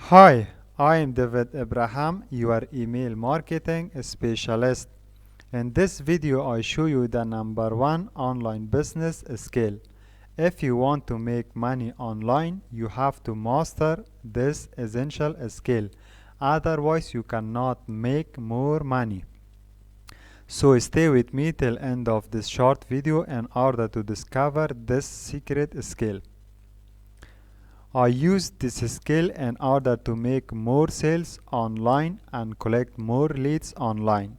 Hi, I am David Abraham, your email marketing specialist. In this video, I show you the number one online business skill. If you want to make money online, you have to master this essential skill. Otherwise, you cannot make more money. So stay with me till end of this short video in order to discover this secret skill. I use this skill in order to make more sales online and collect more leads online.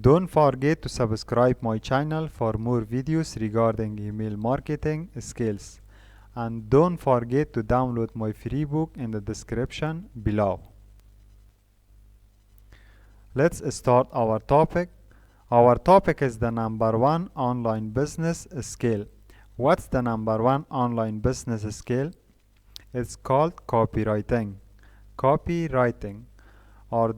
Don't forget to subscribe my channel for more videos regarding email marketing skills. And don't forget to download my free book in the description below. Let's start our topic. Our topic is the number one online business skill. What's the number one online business skill? It's called copywriting. Copywriting or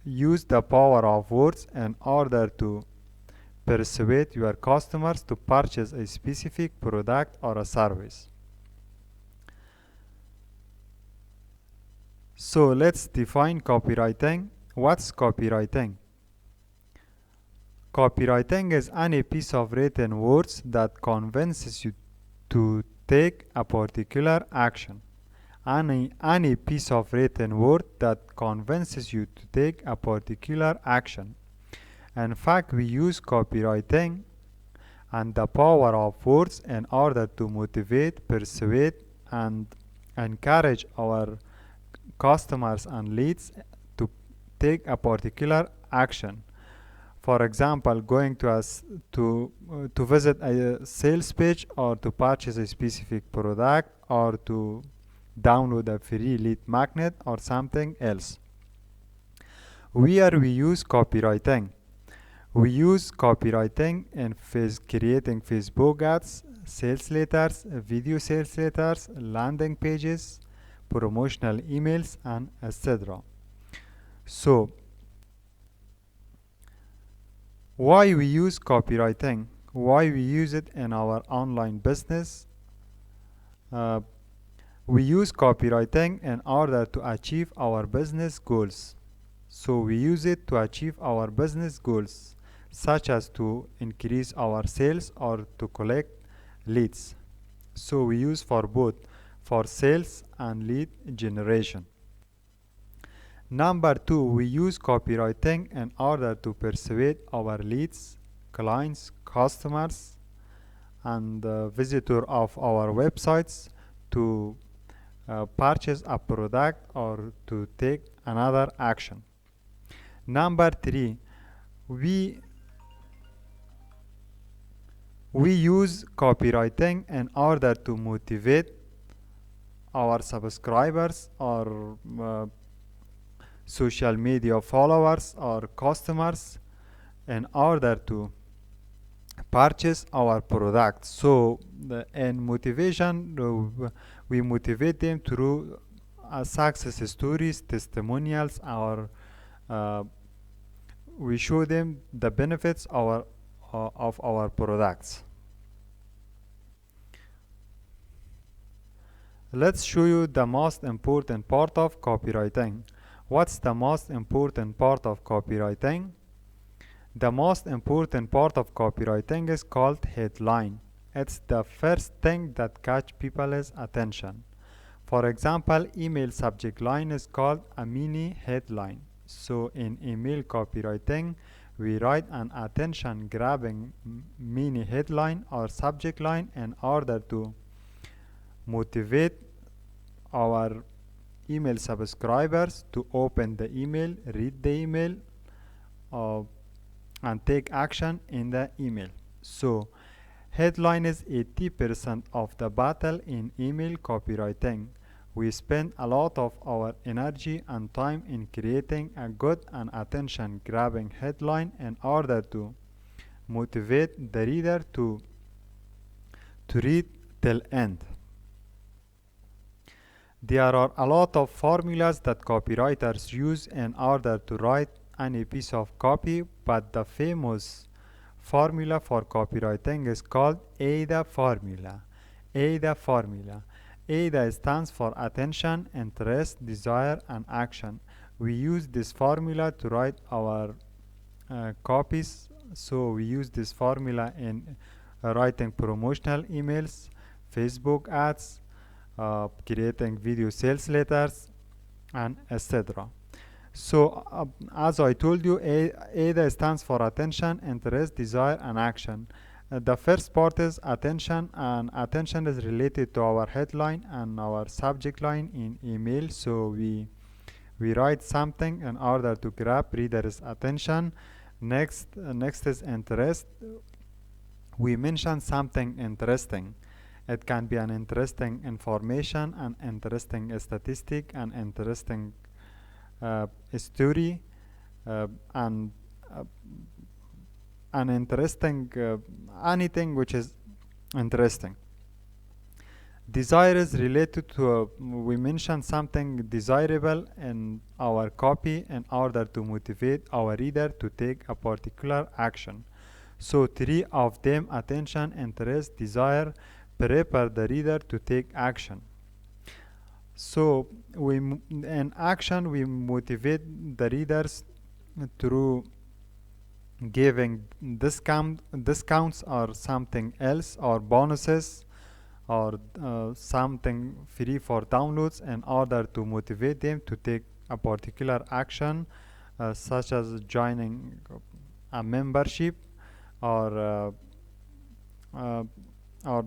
use the power of words in order to persuade your customers to purchase a specific product or a service. So let's define copywriting. What's copywriting? Copywriting is any piece of written words that convinces you to take a particular action. Any piece of written word that convinces you to take a particular action. In fact, we use copywriting and the power of words in order to motivate, persuade, and encourage our customers and leads to take a particular action. For example, going to visit a sales page or to purchase a specific product or to download a free lead magnet or something else. Where we use copywriting? We use copywriting in creating Facebook ads, sales letters, video sales letters, landing pages, promotional emails, and etc. So, why we use copywriting? Why we use it in our online business? We use copywriting in order to achieve our business goals. So we use it to achieve our business goals, such as to increase our sales or to collect leads. So we use for both, for sales and lead generation. Number two, we use copywriting in order to persuade our leads, clients, customers, and visitors of our websites to purchase a product or to take another action. Number three, we use copywriting in order to motivate our subscribers or social media followers or customers in order to purchase our product. So in motivation, we motivate them through success stories, testimonials, or we show them the benefits of our products. Let's show you the most important part of copywriting. What's the most important part of copywriting? The most important part of copywriting is called headline. It's the first thing that catch people's attention. For example, email subject line is called a mini headline. So in email copywriting, we write an attention-grabbing mini headline or subject line in order to motivate our email subscribers to open the email, read the email, and take action in the email. So headline is 80% of the battle in email copywriting. We spend a lot of our energy and time in creating a good and attention-grabbing headline in order to motivate the reader to read till end. There are a lot of formulas that copywriters use in order to write any piece of copy, but the famous formula for copywriting is called AIDA formula. AIDA formula. AIDA stands for attention, interest, desire, and action. We use this formula to write our copies. So we use this formula in writing promotional emails, Facebook ads, creating video sales letters, and etc. So as I told you, AIDA stands for attention, interest, desire, and action. The first part is attention, and attention is related to our headline and our subject line in email. So we write something in order to grab readers' attention. Next is interest. We mention something interesting. It can be an interesting information, an interesting statistic, an interesting story, and an interesting anything which is interesting. Desire is related to we mention something desirable in our copy in order to motivate our reader to take a particular action. So three of them, attention, interest, desire, prepare the reader to take action. So in action we motivate the readers through giving discounts or something else, or bonuses, or something free for downloads in order to motivate them to take a particular action, such as joining a membership, or uh, or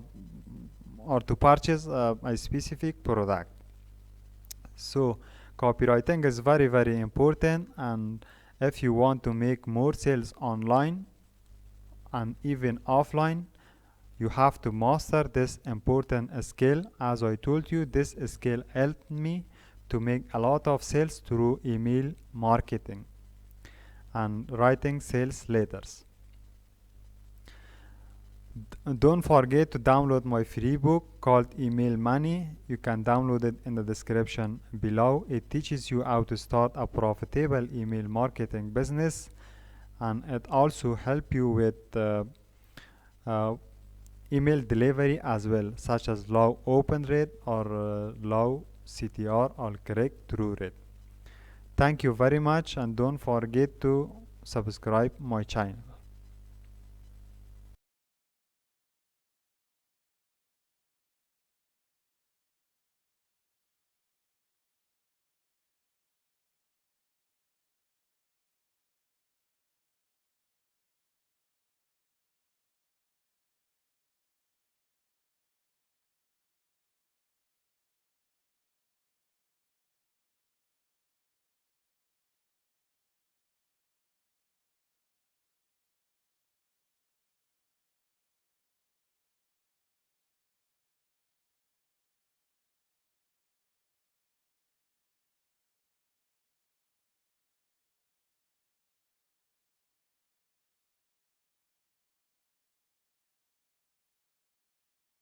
or to purchase a specific product. So copywriting is very important, and if you want to make more sales online and even offline, you have to master this important skill. As I told you, this skill helped me to make a lot of sales through email marketing and writing sales letters. Don't forget to download my free book called Email Money. You can download it in the description below. It teaches you how to start a profitable email marketing business, and it also helps you with email delivery as well, such as low open rate or low CTR or correct through rate. Thank you very much, and don't forget to subscribe my channel.